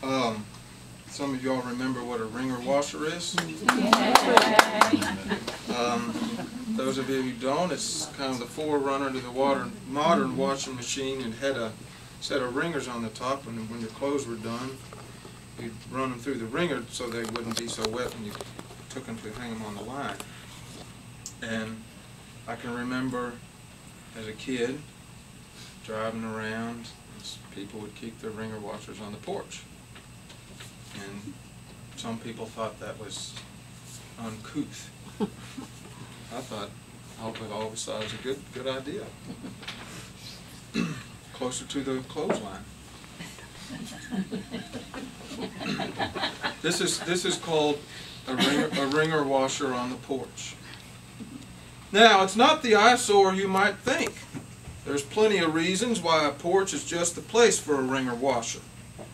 Some of y'all remember what a Wringer washer is? Those of you who don't, it's kind of the forerunner to the modern washing machine. It had a set of wringers on the top, and when your clothes were done, you'd run them through the wringer so they wouldn't be so wet when you took them to hang them on the line. And I can remember as a kid driving around, people would keep their Wringer washers on the porch. And some people thought that was uncouth. I thought, I always thought it was a good idea. Closer to the clothesline. This is called a Wringer washer on the porch. Now, it's not the eyesore you might think. There's plenty of reasons why a porch is just the place for a Wringer washer.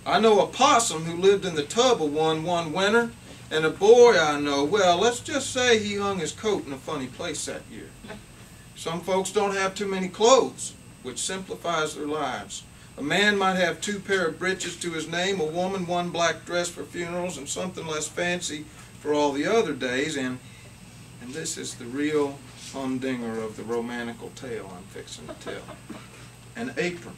I know a possum who lived in the tub of one winter, and a boy I know, well, let's just say he hung his coat in a funny place that year. Some folks don't have too many clothes, which simplifies their lives. A man might have 2 pair of breeches to his name, a woman 1 black dress for funerals, and something less fancy for all the other days, and this is the real humdinger of the romantical tale I'm fixing to tell. An apron.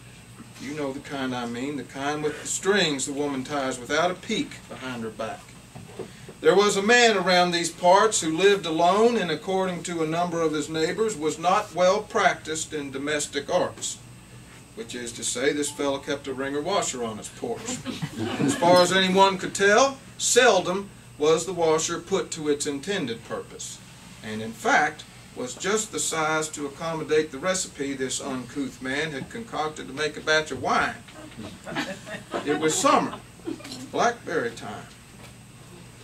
You know the kind I mean, the kind with the strings the woman ties without a peak behind her back. There was a man around these parts who lived alone and, according to a number of his neighbors, was not well practiced in domestic arts. Which is to say, this fellow kept a Wringer washer on his porch. As far as anyone could tell, seldom was the washer put to its intended purpose, and in fact was just the size to accommodate the recipe this uncouth man had concocted to make a batch of wine. It was summer, blackberry time.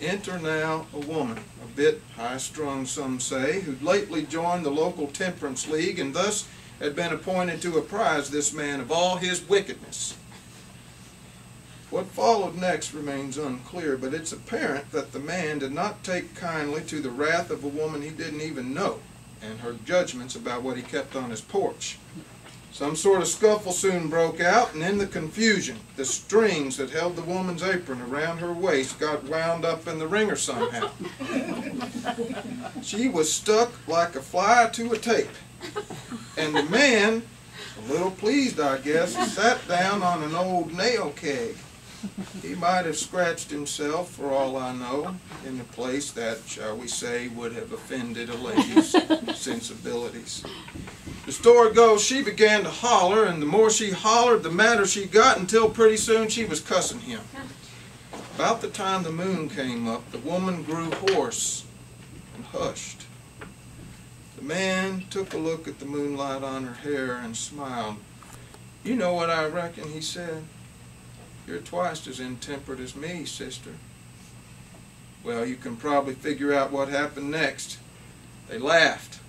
Enter now a woman, a bit high-strung some say, who'd lately joined the local temperance league and thus had been appointed to apprise this man of all his wickedness. What followed next remains unclear, but it's apparent that the man did not take kindly to the wrath of a woman he didn't even know, and her judgments about what he kept on his porch. Some sort of scuffle soon broke out, and in the confusion, the strings that held the woman's apron around her waist got wound up in the wringer somehow. She was stuck like a fly to a tape, and the man, a little pleased I guess, sat down on an old nail keg. He might have scratched himself, for all I know, in a place that, shall we say, would have offended a lady's sensibilities. The story goes she began to holler, and the more she hollered, the madder she got, until pretty soon she was cussing him. About the time the moon came up, the woman grew hoarse and hushed. The man took a look at the moonlight on her hair and smiled. "You know what I reckon," he said. "You're twice as intemperate as me, sister." Well, you can probably figure out what happened next. They laughed.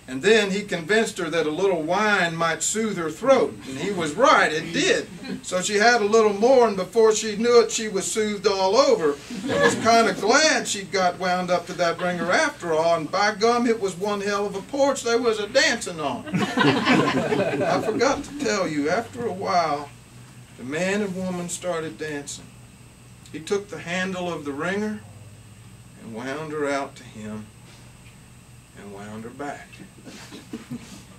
And then he convinced her that a little wine might soothe her throat. And he was right, it did. So she had a little more, and before she knew it, she was soothed all over. And was kind of glad she'd got wound up to that Wringer after all. And by gum, it was one hell of a porch there was a dancing on. I forgot to tell you, after a while, the man and woman started dancing. He took the handle of the wringer and wound her out to him and wound her back.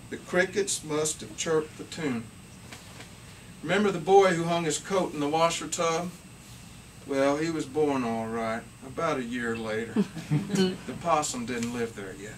The crickets must have chirped the tune. Remember the boy who hung his coat in the washer tub? Well, he was born all right, about a year later. The possum didn't live there yet.